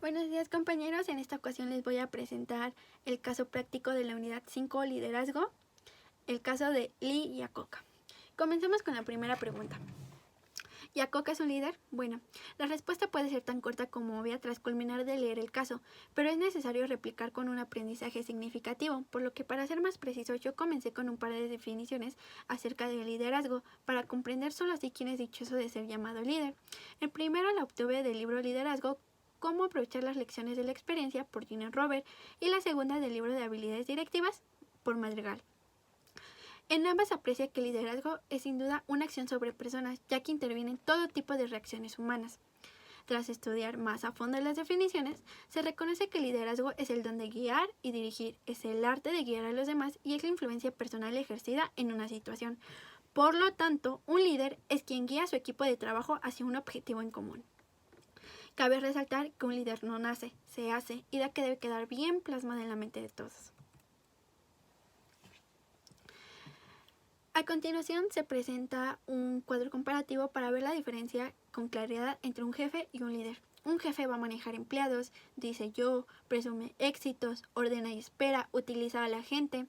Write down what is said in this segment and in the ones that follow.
Buenos días compañeros, en esta ocasión les voy a presentar el caso práctico de la unidad 5 liderazgo, el caso de Lee Iacocca. Comencemos con la primera pregunta. ¿Iacocca es un líder? Bueno, la respuesta puede ser tan corta como obvia tras culminar de leer el caso, pero es necesario replicar con un aprendizaje significativo, por lo que para ser más preciso yo comencé con un par de definiciones acerca del liderazgo, para comprender solo así quién es dichoso de ser llamado líder. El primero la obtuve del libro Liderazgo, Cómo aprovechar las lecciones de la experiencia por Gina Robert, y la segunda del libro de habilidades directivas por Madrigal. En ambas aprecia que el liderazgo es sin duda una acción sobre personas, ya que intervienen todo tipo de reacciones humanas. Tras estudiar más a fondo las definiciones, se reconoce que el liderazgo es el don de guiar y dirigir, es el arte de guiar a los demás y es la influencia personal ejercida en una situación. Por lo tanto, un líder es quien guía a su equipo de trabajo hacia un objetivo en común. Cabe resaltar que un líder no nace, se hace, idea que debe quedar bien plasmada en la mente de todos. A continuación se presenta un cuadro comparativo para ver la diferencia con claridad entre un jefe y un líder. Un jefe va a manejar empleados, dice yo, presume éxitos, ordena y espera, utiliza a la gente.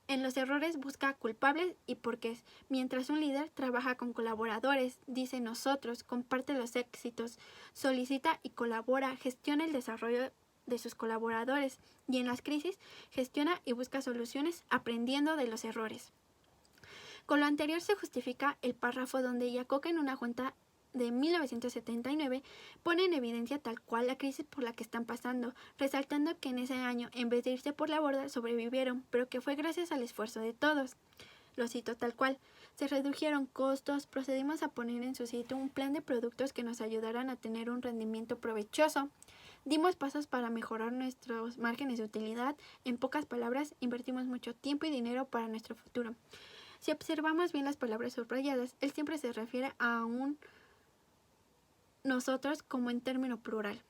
En los errores busca culpables y porqués, mientras un líder trabaja con colaboradores, dice nosotros, comparte los éxitos, solicita y colabora, gestiona el desarrollo de sus colaboradores y en las crisis gestiona y busca soluciones aprendiendo de los errores. Con lo anterior se justifica el párrafo donde Iacocca en una junta de 1979 pone en evidencia tal cual la crisis por la que están pasando, resaltando que en ese año, en vez de irse por la borda, sobrevivieron, pero que fue gracias al esfuerzo de todos. Lo cito tal cual. Se redujeron costos, procedimos a poner en su sitio un plan de productos que nos ayudaran a tener un rendimiento provechoso. Dimos pasos para mejorar nuestros márgenes de utilidad. En pocas palabras, invertimos mucho tiempo y dinero para nuestro futuro. Si observamos bien las palabras subrayadas, él siempre se refiere a un nosotros como en término plural.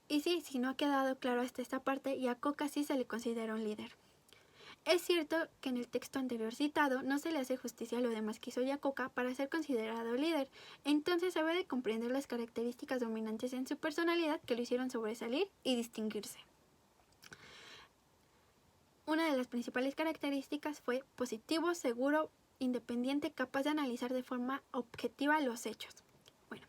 Y sí, si no ha quedado claro hasta esta parte, Iacocca sí se le considera un líder. Es cierto que en el texto anterior citado no se le hace justicia a lo demás que hizo Iacocca para ser considerado líder, entonces debe de comprender las características dominantes en su personalidad que lo hicieron sobresalir y distinguirse. Una de las principales características fue positivo, seguro, independiente, capaz de analizar de forma objetiva los hechos. Bueno,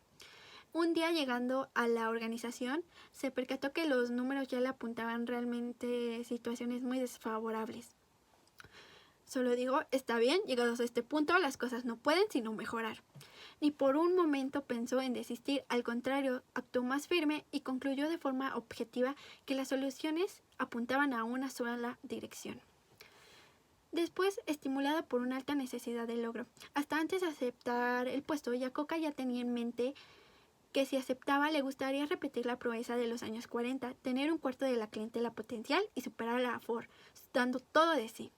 un día llegando a la organización, se percató que los números ya le apuntaban realmente situaciones muy desfavorables. Solo digo, está bien, llegados a este punto, las cosas no pueden sino mejorar. Ni por un momento pensó en desistir, al contrario, actuó más firme y concluyó de forma objetiva que las soluciones apuntaban a una sola dirección. Después, estimulada por una alta necesidad de logro, hasta antes de aceptar el puesto, Iacocca ya tenía en mente que si aceptaba le gustaría repetir la proeza de los años 40, tener un cuarto de la clientela potencial y superar a la Ford, dando todo de sí.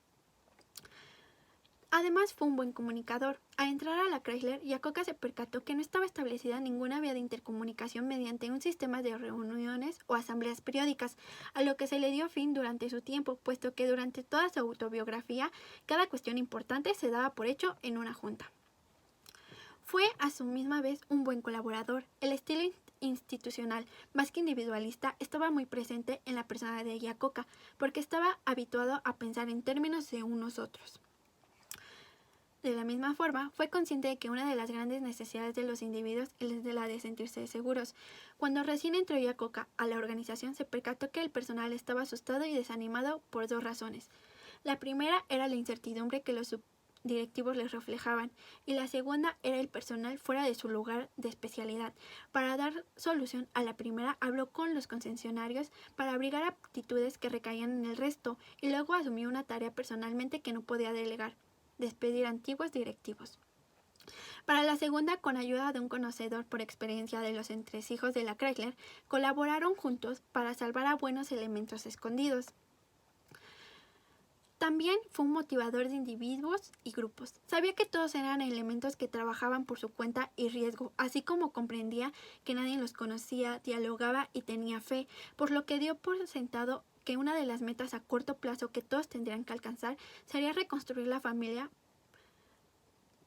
Además fue un buen comunicador. Al entrar a la Chrysler, Iacocca se percató que no estaba establecida ninguna vía de intercomunicación mediante un sistema de reuniones o asambleas periódicas, a lo que se le dio fin durante su tiempo, puesto que durante toda su autobiografía, cada cuestión importante se daba por hecho en una junta. Fue a su misma vez un buen colaborador. El estilo institucional, más que individualista, estaba muy presente en la persona de Iacocca, porque estaba habituado a pensar en términos de unos otros. De la misma forma, fue consciente de que una de las grandes necesidades de los individuos es la de sentirse seguros. Cuando recién entró Iacocca a la organización, se percató que el personal estaba asustado y desanimado por dos razones. La primera era la incertidumbre que los directivos les reflejaban, y la segunda era el personal fuera de su lugar de especialidad. Para dar solución a la primera, habló con los concesionarios para abrigar aptitudes que recaían en el resto, y luego asumió una tarea personalmente que no podía delegar: despedir antiguos directivos. Para la segunda, con ayuda de un conocedor por experiencia de los entresijos de la Chrysler, colaboraron juntos para salvar a buenos elementos escondidos. También fue un motivador de individuos y grupos. Sabía que todos eran elementos que trabajaban por su cuenta y riesgo, así como comprendía que nadie los conocía, dialogaba y tenía fe, por lo que dio por sentado que una de las metas a corto plazo que todos tendrían que alcanzar sería reconstruir la familia,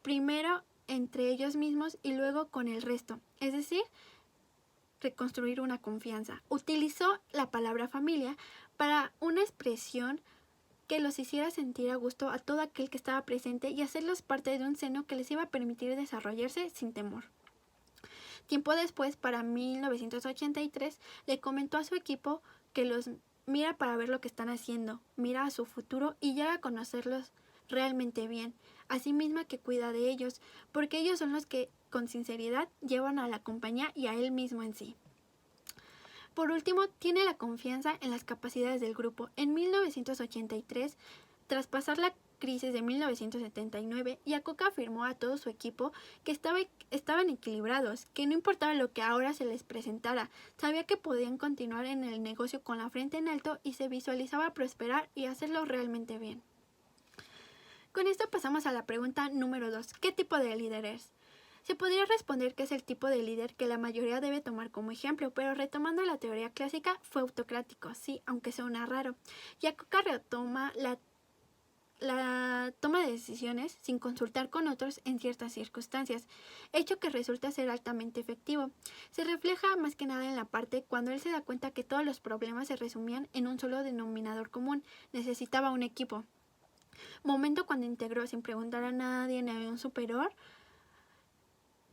primero entre ellos mismos y luego con el resto, es decir, reconstruir una confianza. Utilizó la palabra familia para una expresión que los hiciera sentir a gusto a todo aquel que estaba presente y hacerlos parte de un seno que les iba a permitir desarrollarse sin temor. Tiempo después, para 1983, le comentó a su equipo que los mira para ver lo que están haciendo, mira a su futuro y llega a conocerlos realmente bien. Asimismo que cuida de ellos, porque ellos son los que con sinceridad llevan a la compañía y a él mismo en sí. Por último, tiene la confianza en las capacidades del grupo. En 1983, tras pasar la crisis de 1979, Iacocca afirmó a todo su equipo que estaban equilibrados, que no importaba lo que ahora se les presentara, sabía que podían continuar en el negocio con la frente en alto y se visualizaba prosperar y hacerlo realmente bien. Con esto pasamos a la pregunta número 2. ¿Qué tipo de líder es? Se podría responder que es el tipo de líder que la mayoría debe tomar como ejemplo, pero retomando la teoría clásica, fue autocrático, sí, aunque suena raro. Iacocca retoma la toma de decisiones sin consultar con otros en ciertas circunstancias, hecho que resulta ser altamente efectivo. Se refleja más que nada en la parte cuando él se da cuenta que todos los problemas se resumían en un solo denominador común, necesitaba un equipo. Momento cuando integró sin preguntar a nadie ni a un superior,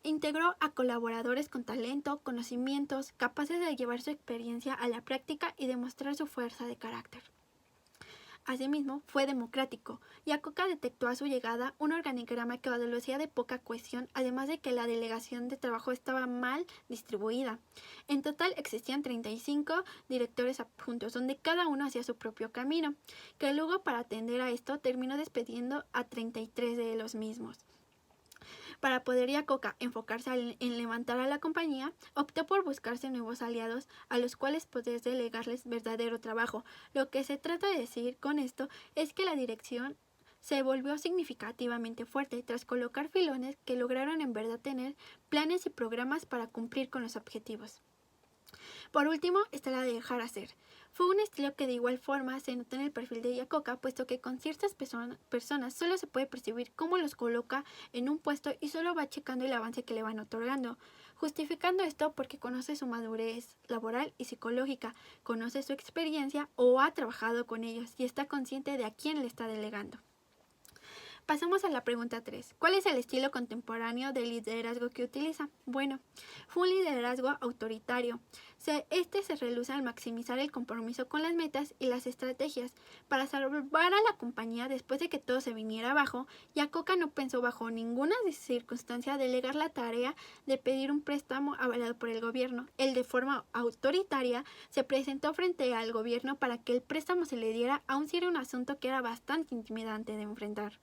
integró a colaboradores con talento, conocimientos, capaces de llevar su experiencia a la práctica y demostrar su fuerza de carácter. Asimismo, fue democrático. Iacocca detectó a su llegada un organigrama que adolecía de poca cohesión, además de que la delegación de trabajo estaba mal distribuida. En total existían 35 directores adjuntos, donde cada uno hacía su propio camino, que luego para atender a esto terminó despidiendo a 33 de los mismos. Para poder Iacocca enfocarse en levantar a la compañía, optó por buscarse nuevos aliados a los cuales poder delegarles verdadero trabajo. Lo que se trata de decir con esto es que la dirección se volvió significativamente fuerte tras colocar filones que lograron en verdad tener planes y programas para cumplir con los objetivos. Por último está la de dejar hacer. Fue un estilo que de igual forma se nota en el perfil de Iacocca, puesto que con ciertas personas solo se puede percibir cómo los coloca en un puesto y solo va checando el avance que le van otorgando, justificando esto porque conoce su madurez laboral y psicológica, conoce su experiencia o ha trabajado con ellos y está consciente de a quién le está delegando. Pasamos a la pregunta 3. ¿Cuál es el estilo contemporáneo de liderazgo que utiliza? Bueno, fue un liderazgo autoritario. Este se reluce al maximizar el compromiso con las metas y las estrategias. Para salvar a la compañía después de que todo se viniera abajo, Iacocca no pensó bajo ninguna circunstancia delegar la tarea de pedir un préstamo avalado por el gobierno. Él de forma autoritaria se presentó frente al gobierno para que el préstamo se le diera, aun si era un asunto que era bastante intimidante de enfrentar.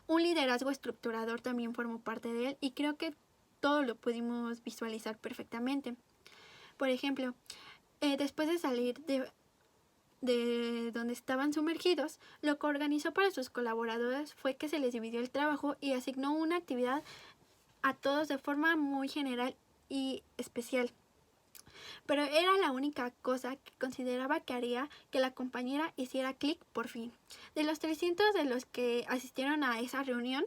Un liderazgo estructurador también formó parte de él y creo que todo lo pudimos visualizar perfectamente. Por ejemplo, después de salir de donde estaban sumergidos, lo que organizó para sus colaboradores fue que se les dividió el trabajo y asignó una actividad a todos de forma muy general y especial. Pero era la única cosa que consideraba que haría que la compañera hiciera clic por fin. De los 300 de los que asistieron a esa reunión,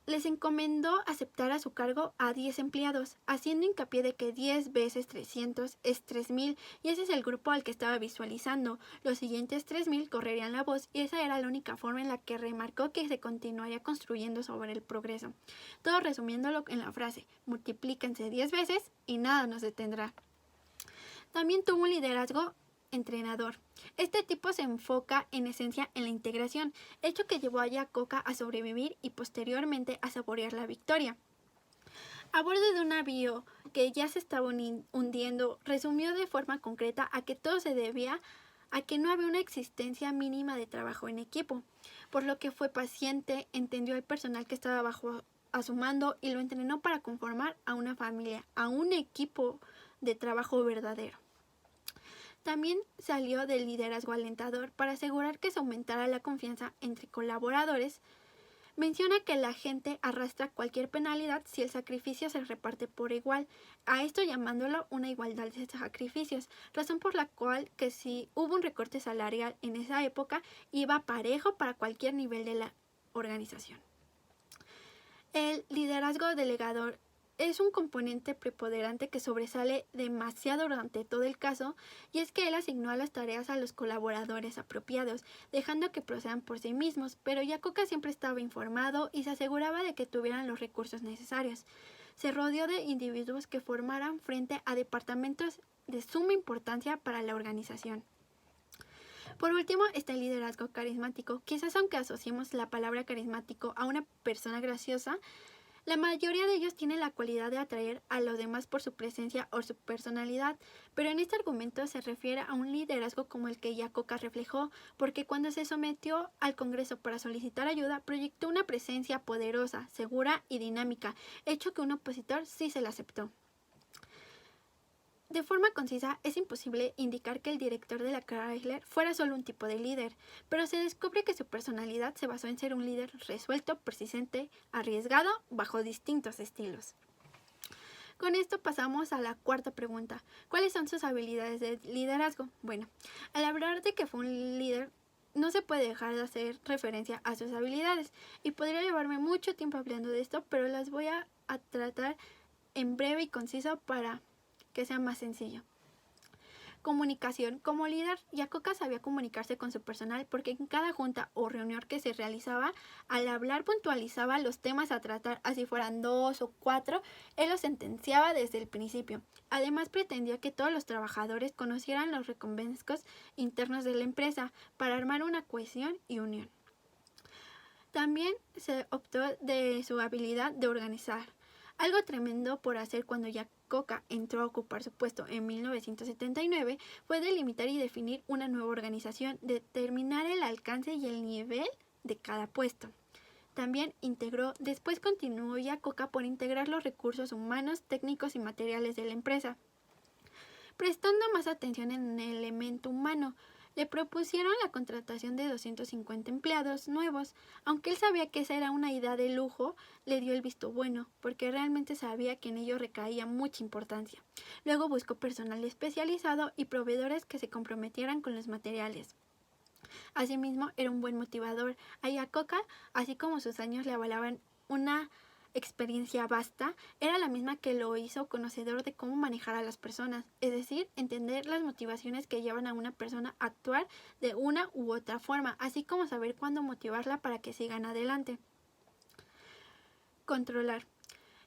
les encomendó aceptar a su cargo a 10 empleados, haciendo hincapié de que 10 veces 300 es 3000 y ese es el grupo al que estaba visualizando. Los siguientes 3000 correrían la voz y esa era la única forma en la que remarcó que se continuaría construyendo sobre el progreso. Todo resumiéndolo en la frase: multiplíquense 10 veces y nada nos detendrá. También tuvo un liderazgo entrenador. Este tipo se enfoca en esencia en la integración, hecho que llevó a Iacocca a sobrevivir y posteriormente a saborear la victoria. A bordo de un navío que ya se estaba hundiendo, resumió de forma concreta a que todo se debía a que no había una existencia mínima de trabajo en equipo, por lo que fue paciente, entendió al personal que estaba bajo a su mando y lo entrenó para conformar a una familia, a un equipo de trabajo verdadero. También salió del liderazgo alentador para asegurar que se aumentara la confianza entre colaboradores. Menciona que la gente arrastra cualquier penalidad si el sacrificio se reparte por igual, a esto llamándolo una igualdad de sacrificios, razón por la cual que si hubo un recorte salarial en esa época iba parejo para cualquier nivel de la organización. El liderazgo delegador es un componente preponderante que sobresale demasiado durante todo el caso, y es que él asignó a las tareas a los colaboradores apropiados, dejando que procedan por sí mismos, pero Iacocca siempre estaba informado y se aseguraba de que tuvieran los recursos necesarios. Se rodeó de individuos que formaran frente a departamentos de suma importancia para la organización. Por último está el liderazgo carismático. Quizás aunque asociemos la palabra carismático a una persona graciosa, la mayoría de ellos tienen la cualidad de atraer a los demás por su presencia o su personalidad, pero en este argumento se refiere a un liderazgo como el que Iacocca reflejó, porque cuando se sometió al Congreso para solicitar ayuda, proyectó una presencia poderosa, segura y dinámica, hecho que un opositor sí se la aceptó. De forma concisa, es imposible indicar que el director de la Chrysler fuera solo un tipo de líder, pero se descubre que su personalidad se basó en ser un líder resuelto, persistente, arriesgado, bajo distintos estilos. Con esto pasamos a la cuarta pregunta. ¿Cuáles son sus habilidades de liderazgo? Bueno, al hablar de que fue un líder, no se puede dejar de hacer referencia a sus habilidades, y podría llevarme mucho tiempo hablando de esto, pero las voy a tratar en breve y conciso para que sea más sencillo. Comunicación. Como líder, Iacocca sabía comunicarse con su personal porque en cada junta o reunión que se realizaba, al hablar puntualizaba los temas a tratar, así fueran 2 o 4, él los sentenciaba desde el principio. Además, pretendía que todos los trabajadores conocieran los reconventos internos de la empresa para armar una cohesión y unión. También se optó de su habilidad de organizar. Algo tremendo por hacer cuando Iacocca entró a ocupar su puesto en 1979 fue delimitar y definir una nueva organización, determinar el alcance y el nivel de cada puesto. También después continuó Iacocca por integrar los recursos humanos, técnicos y materiales de la empresa, prestando más atención en el elemento humano. Le propusieron la contratación de 250 empleados nuevos. Aunque él sabía que esa era una idea de lujo, le dio el visto bueno, porque realmente sabía que en ello recaía mucha importancia. Luego buscó personal especializado y proveedores que se comprometieran con los materiales. Asimismo, era un buen motivador. A Iacocca, así como sus años le avalaban una experiencia vasta, era la misma que lo hizo conocedor de cómo manejar a las personas, es decir, entender las motivaciones que llevan a una persona a actuar de una u otra forma, así como saber cuándo motivarla para que sigan adelante. Controlar.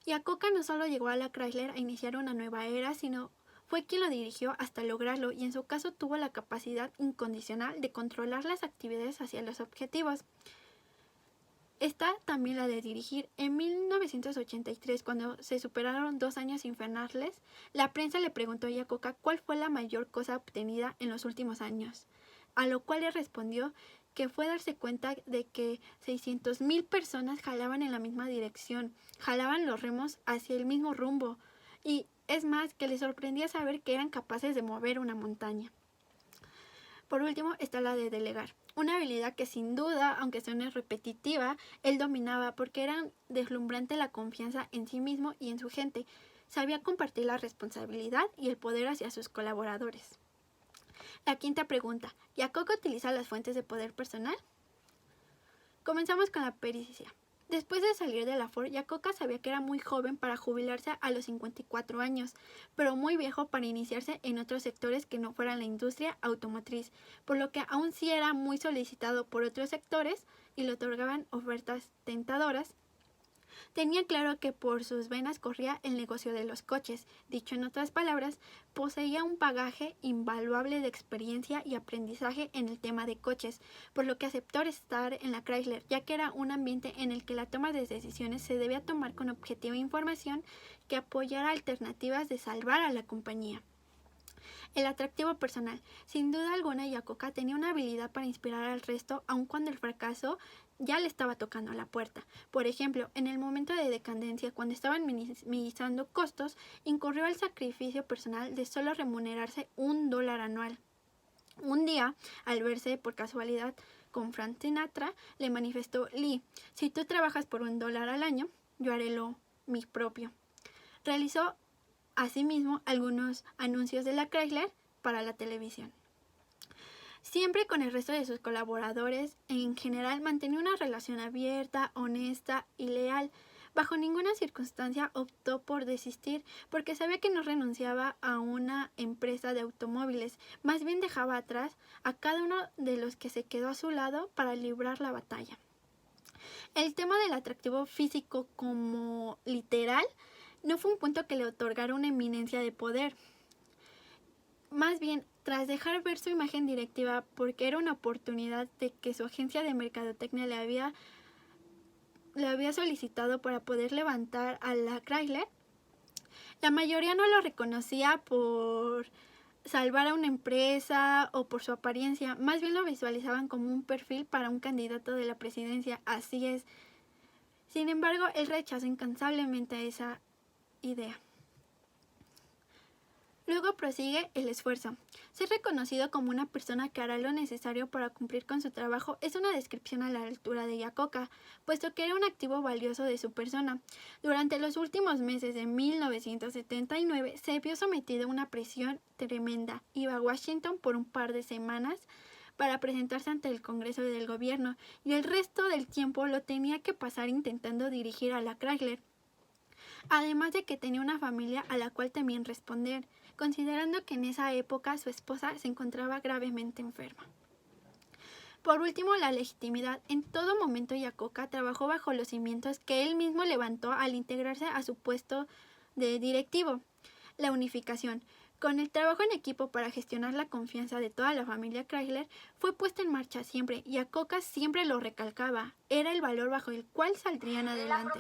Iacocca no solo llegó a la Chrysler a iniciar una nueva era, sino fue quien lo dirigió hasta lograrlo, y en su caso tuvo la capacidad incondicional de controlar las actividades hacia los objetivos. Está también la de dirigir. En 1983, cuando se superaron 2 años infernales, la prensa le preguntó a Iacocca cuál fue la mayor cosa obtenida en los últimos años, a lo cual le respondió que fue darse cuenta de que 600,000 personas jalaban en la misma dirección, jalaban los remos hacia el mismo rumbo, y es más, que le sorprendía saber que eran capaces de mover una montaña. Por último está la de delegar, una habilidad que sin duda, aunque suene repetitiva, él dominaba porque era deslumbrante la confianza en sí mismo y en su gente. Sabía compartir la responsabilidad y el poder hacia sus colaboradores. La quinta pregunta, ¿Iacocca utiliza las fuentes de poder personal? Comenzamos con la pericia. Después de salir de la Ford, Iacocca sabía que era muy joven para jubilarse a los 54 años, pero muy viejo para iniciarse en otros sectores que no fueran la industria automotriz, por lo que aún sí era muy solicitado por otros sectores y le otorgaban ofertas tentadoras. Tenía claro que por sus venas corría el negocio de los coches. Dicho en otras palabras, poseía un bagaje invaluable de experiencia y aprendizaje en el tema de coches, por lo que aceptó estar en la Chrysler, ya que era un ambiente en el que la toma de decisiones se debía tomar con objetiva información que apoyara alternativas de salvar a la compañía. El atractivo personal. Sin duda alguna, Iacocca tenía una habilidad para inspirar al resto, aun cuando el fracaso ya le estaba tocando a la puerta. Por ejemplo, en el momento de decadencia, cuando estaban minimizando costos, incurrió al sacrificio personal de solo remunerarse $1 anual. Un día, al verse por casualidad con Frank Sinatra, le manifestó: Lee, si tú trabajas por $1 al año, yo haré lo mi propio. Realizó asimismo algunos anuncios de la Chrysler para la televisión. Siempre con el resto de sus colaboradores, en general mantenía una relación abierta, honesta y leal, Bajo ninguna circunstancia optó por desistir porque sabía que no renunciaba a una empresa de automóviles, más bien dejaba atrás a cada uno de los que se quedó a su lado para librar la batalla. El tema del atractivo físico como literal no fue un punto que le otorgara una eminencia de poder. Más bien, tras dejar ver su imagen directiva porque era una oportunidad de que su agencia de mercadotecnia le había solicitado para poder levantar a la Chrysler, la mayoría no lo reconocía por salvar a una empresa o por su apariencia, más bien lo visualizaban como un perfil para un candidato de la presidencia, así es. Sin embargo, él rechazó incansablemente esa idea. Luego prosigue el esfuerzo. Ser reconocido como una persona que hará lo necesario para cumplir con su trabajo es una descripción a la altura de Iacocca, puesto que era un activo valioso de su persona. Durante los últimos meses de 1979 se vio sometido a una presión tremenda. Iba a Washington por un par de semanas para presentarse ante el Congreso del Gobierno y el resto del tiempo lo tenía que pasar intentando dirigir a la Chrysler. Además de que tenía una familia a la cual temía responder, considerando que en esa época su esposa se encontraba gravemente enferma. Por último, la legitimidad. En todo momento Iacocca trabajó bajo los cimientos que él mismo levantó al integrarse a su puesto de directivo. La unificación. Con el trabajo en equipo para gestionar la confianza de toda la familia Chrysler fue puesta en marcha siempre. Iacocca siempre lo recalcaba. Era el valor bajo el cual saldrían adelante.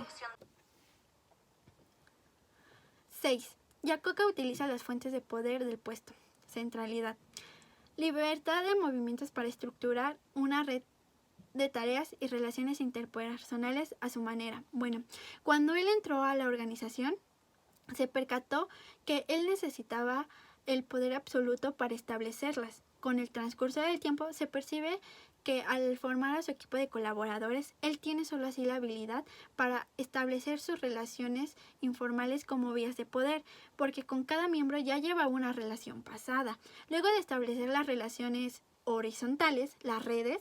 6. Iacocca utiliza las fuentes de poder del puesto. Centralidad. Libertad de movimientos para estructurar una red de tareas y relaciones interpersonales a su manera. Bueno, cuando él entró a la organización, se percató que él necesitaba el poder absoluto para establecerlas. Con el transcurso del tiempo se percibe que al formar a su equipo de colaboradores, él tiene solo así la habilidad para establecer sus relaciones informales como vías de poder, porque con cada miembro ya lleva una relación pasada. Luego de establecer las relaciones horizontales, las redes,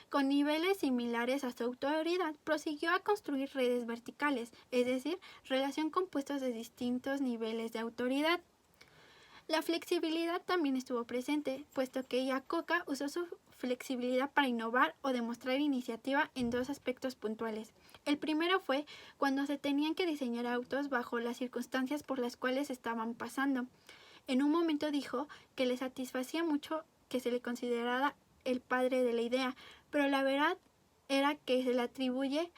con niveles similares a su autoridad, prosiguió a construir redes verticales, es decir, relación compuestas de distintos niveles de autoridad. La flexibilidad también estuvo presente, puesto que Iacocca usó su flexibilidad para innovar o demostrar iniciativa en dos aspectos puntuales. El primero fue cuando se tenían que diseñar autos bajo las circunstancias por las cuales estaban pasando. En un momento dijo que le satisfacía mucho que se le considerara el padre de la idea, pero la verdad era que se le atribuye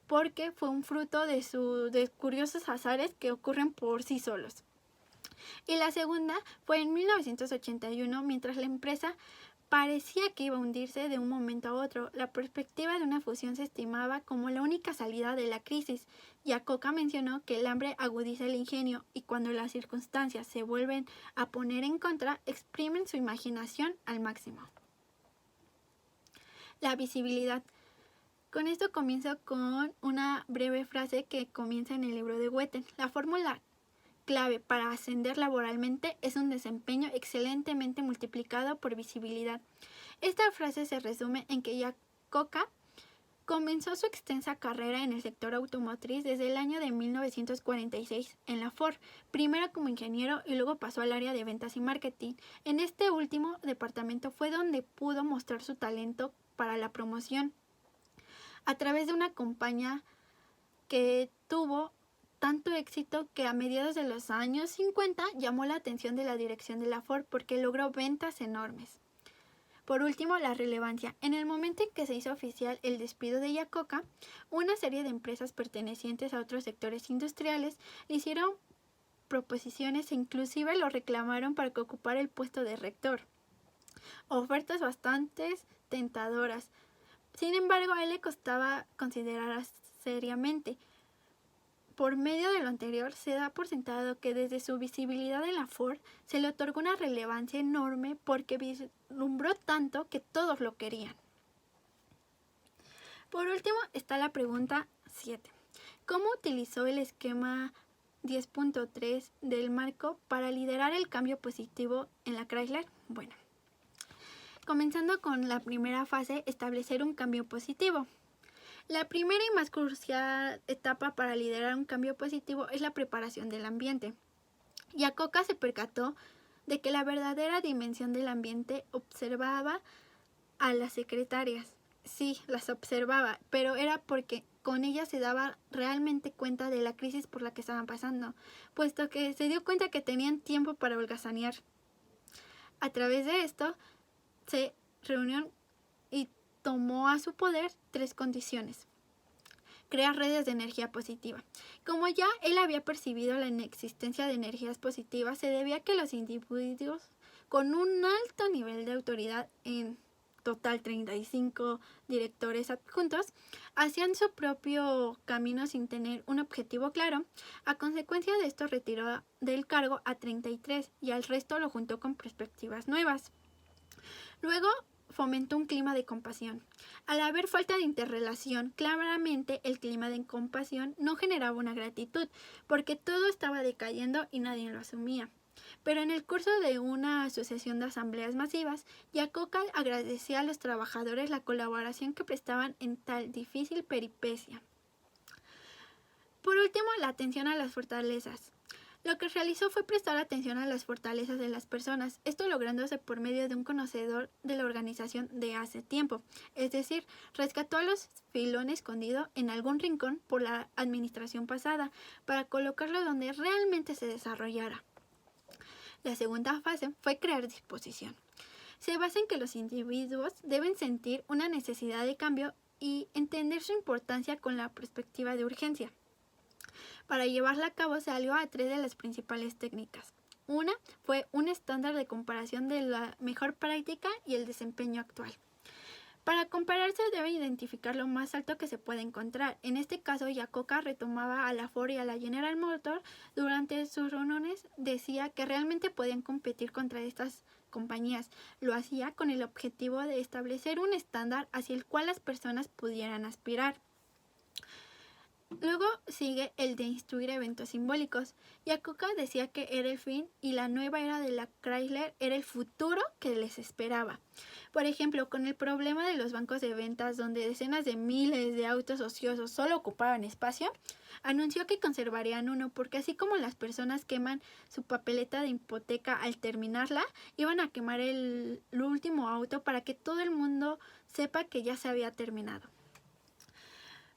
porque fue un fruto de curiosos azares que ocurren por sí solos. Y la segunda fue en 1981, mientras la empresa parecía que iba a hundirse de un momento a otro. La perspectiva de una fusión se estimaba como la única salida de la crisis. Iacocca mencionó que el hambre agudiza el ingenio y cuando las circunstancias se vuelven a poner en contra, exprimen su imaginación al máximo. La visibilidad. Con esto comienzo con una breve frase que comienza en el libro de Goethe. La fórmula clave para ascender laboralmente es un desempeño excelentemente multiplicado por visibilidad. Esta frase se resume en que Iacocca comenzó su extensa carrera en el sector automotriz desde el año de 1946 en la Ford, primero como ingeniero y luego pasó al área de ventas y marketing. En este último departamento fue donde pudo mostrar su talento para la promoción a través de una campaña que tuvo tanto éxito que a mediados de los años 50 llamó la atención de la dirección de la Ford porque logró ventas enormes. Por último, la relevancia. En el momento en que se hizo oficial el despido de Iacocca, una serie de empresas pertenecientes a otros sectores industriales le hicieron proposiciones e inclusive lo reclamaron para que ocupara el puesto de rector. Ofertas bastante tentadoras. Sin embargo, a él le costaba considerar seriamente. Por medio de lo anterior, se da por sentado que desde su visibilidad en la Ford se le otorgó una relevancia enorme porque vislumbró tanto que todos lo querían. Por último está la pregunta 7. ¿Cómo utilizó el esquema 10.3 del marco para liderar el cambio positivo en la Chrysler? Bueno, comenzando con la primera fase, establecer un cambio positivo. La primera y más crucial etapa para liderar un cambio positivo es la preparación del ambiente. Yacoca se percató de que la verdadera dimensión del ambiente observaba a las secretarias. Sí, las observaba, pero era porque con ellas se daba realmente cuenta de la crisis por la que estaban pasando, puesto que se dio cuenta que tenían tiempo para holgazanear. A través de esto, se reunió y tomó a su poder 3 condiciones. Crear redes de energía positiva. Como ya él había percibido la inexistencia de energías positivas, se debía a que los individuos con un alto nivel de autoridad, en total 35 directores adjuntos, hacían su propio camino sin tener un objetivo claro. A consecuencia de esto retiró del cargo a 33 y al resto lo juntó con perspectivas nuevas. Luego fomentó un clima de compasión. Al haber falta de interrelación, claramente el clima de compasión no generaba una gratitud, porque todo estaba decayendo y nadie lo asumía. Pero en el curso de una asociación de asambleas masivas, Yacoca agradecía a los trabajadores la colaboración que prestaban en tal difícil peripecia. Por último, la atención a las fortalezas. Lo que realizó fue prestar atención a las fortalezas de las personas, esto lográndose por medio de un conocedor de la organización de hace tiempo, es decir, rescató a los filón escondido en algún rincón por la administración pasada para colocarlo donde realmente se desarrollara. La segunda fase fue crear disposición. Se basa en que los individuos deben sentir una necesidad de cambio y entender su importancia con la perspectiva de urgencia. Para llevarla a cabo se alió a 3 de las principales técnicas. Una fue un estándar de comparación de la mejor práctica y el desempeño actual. Para compararse debe identificar lo más alto que se puede encontrar. En este caso, Yacoca retomaba a la Ford y a la General Motors. Durante sus reuniones decía que realmente podían competir contra estas compañías. Lo hacía con el objetivo de establecer un estándar hacia el cual las personas pudieran aspirar. Luego sigue el de instruir eventos simbólicos. Yacoca decía que era el fin y la nueva era de la Chrysler era el futuro que les esperaba. Por ejemplo, con el problema de los bancos de ventas donde decenas de miles de autos ociosos solo ocupaban espacio, anunció que conservarían uno porque así como las personas queman su papeleta de hipoteca al terminarla, iban a quemar el último auto para que todo el mundo sepa que ya se había terminado.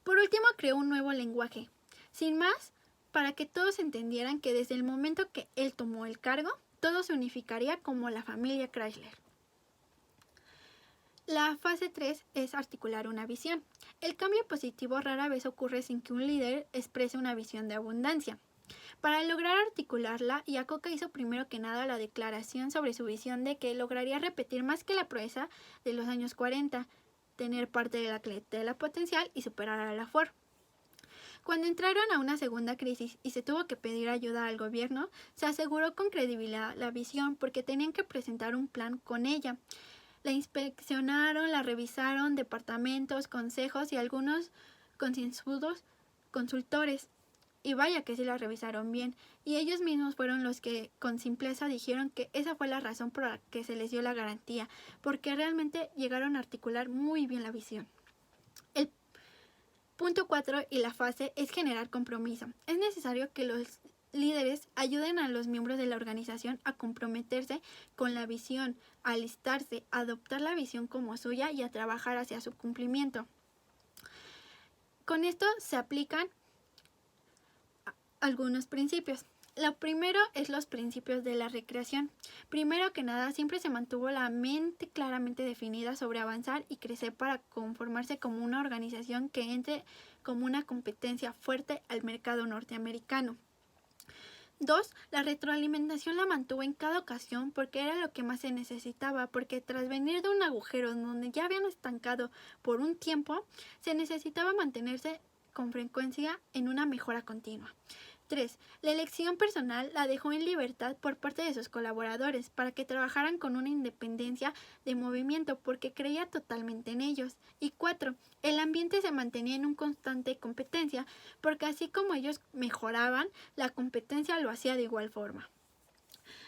Por último, creó un nuevo lenguaje. Sin más, para que todos entendieran que desde el momento que él tomó el cargo, todo se unificaría como la familia Chrysler. La fase 3 es articular una visión. El cambio positivo rara vez ocurre sin que un líder exprese una visión de abundancia. Para lograr articularla, Yacoca hizo primero que nada la declaración sobre su visión de que lograría repetir más que la proeza de los años 40, tener parte de la clientela potencial y superar a la Ford. Cuando entraron a una segunda crisis y se tuvo que pedir ayuda al gobierno, se aseguró con credibilidad la visión porque tenían que presentar un plan con ella. La inspeccionaron, la revisaron departamentos, consejos y algunos concienzudos consultores. Y vaya que sí la revisaron bien, y ellos mismos fueron los que con simpleza dijeron que esa fue la razón por la que se les dio la garantía, porque realmente llegaron a articular muy bien la visión. El punto 4 y la fase es generar compromiso. Es necesario que los líderes ayuden a los miembros de la organización a comprometerse con la visión, a alistarse, a adoptar la visión como suya y a trabajar hacia su cumplimiento. Con esto se aplican algunos principios. Lo primero es los principios de la recreación. Primero que nada, siempre se mantuvo la mente claramente definida sobre avanzar y crecer para conformarse como una organización que entre como una competencia fuerte al mercado norteamericano. 2. La retroalimentación la mantuvo en cada ocasión porque era lo que más se necesitaba, porque tras venir de un agujero donde ya habían estancado por un tiempo, se necesitaba mantenerse con frecuencia en una mejora continua. 3. La elección personal la dejó en libertad por parte de sus colaboradores para que trabajaran con una independencia de movimiento porque creía totalmente en ellos. Y 4. El ambiente se mantenía en una constante competencia porque así como ellos mejoraban, la competencia lo hacía de igual forma.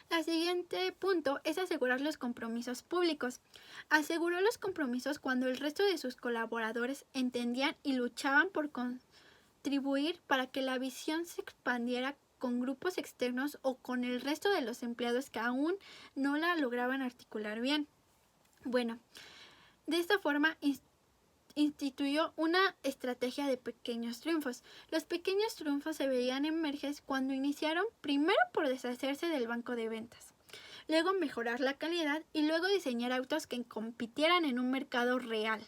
El siguiente punto es asegurar los compromisos públicos. Aseguró los compromisos cuando el resto de sus colaboradores entendían y luchaban por contribuir para que la visión se expandiera con grupos externos o con el resto de los empleados que aún no la lograban articular bien. Bueno, de esta forma instituyó una estrategia de pequeños triunfos. Los pequeños triunfos se veían emerger cuando iniciaron primero por deshacerse del banco de ventas, luego mejorar la calidad y luego diseñar autos que compitieran en un mercado real.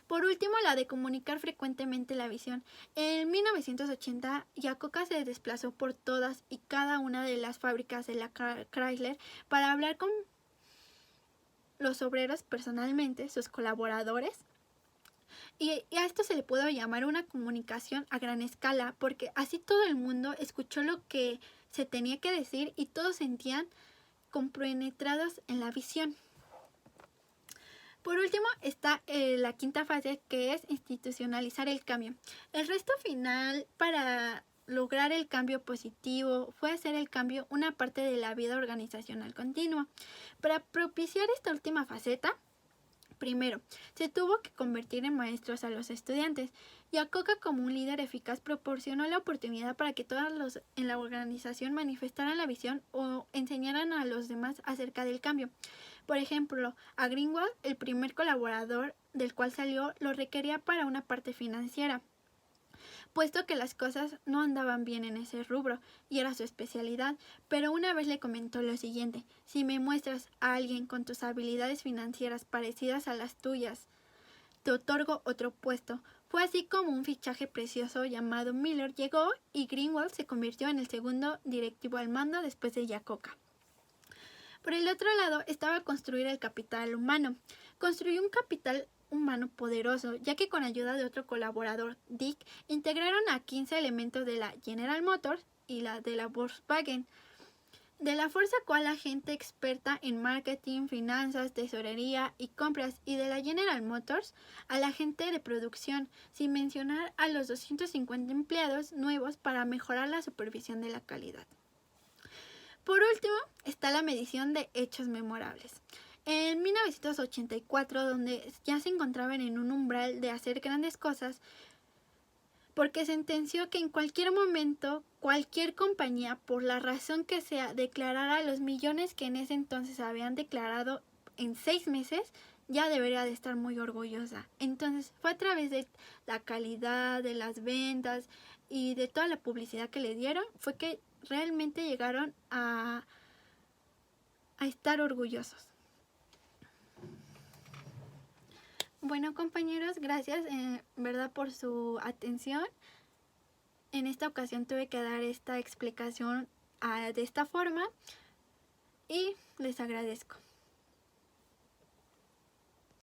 Por último, la de comunicar frecuentemente la visión. En 1980, Iacocca se desplazó por todas y cada una de las fábricas de la Chrysler para hablar con los obreros personalmente, sus colaboradores. Y a esto se le puede llamar una comunicación a gran escala, porque así todo el mundo escuchó lo que se tenía que decir y todos sentían compenetrados en la visión. Por último está la quinta fase, que es institucionalizar el cambio. El resto final para lograr el cambio positivo fue hacer el cambio una parte de la vida organizacional continua. Para propiciar esta última faceta, primero, se tuvo que convertir en maestros a los estudiantes. Iacocca, como un líder eficaz, proporcionó la oportunidad para que todos los en la organización manifestaran la visión o enseñaran a los demás acerca del cambio. Por ejemplo, a Greenwald, el primer colaborador del cual salió, lo requería para una parte financiera, puesto que las cosas no andaban bien en ese rubro y era su especialidad, pero una vez le comentó lo siguiente: si me muestras a alguien con tus habilidades financieras parecidas a las tuyas, te otorgo otro puesto. Fue así como un fichaje precioso llamado Miller llegó y Greenwald se convirtió en el segundo directivo al mando después de Iacocca. Por el otro lado estaba construir el capital humano. Construyó un capital humano poderoso, ya que con ayuda de otro colaborador, Dick, integraron a 15 elementos de la General Motors y la de la Volkswagen. De la fuerza cual la gente experta en marketing, finanzas, tesorería y compras, y de la General Motors a la gente de producción, sin mencionar a los 250 empleados nuevos para mejorar la supervisión de la calidad. Por último, está la medición de hechos memorables. En 1984, donde ya se encontraban en un umbral de hacer grandes cosas, porque sentenció que en cualquier momento, cualquier compañía, por la razón que sea, declarara los millones que en ese entonces habían declarado en 6 meses, ya debería de estar muy orgullosa. Entonces fue a través de la calidad, de las ventas y de toda la publicidad que le dieron, fue que realmente llegaron a estar orgullosos. Bueno, compañeros, gracias verdad por su atención. En esta ocasión tuve que dar esta explicación de esta forma y les agradezco.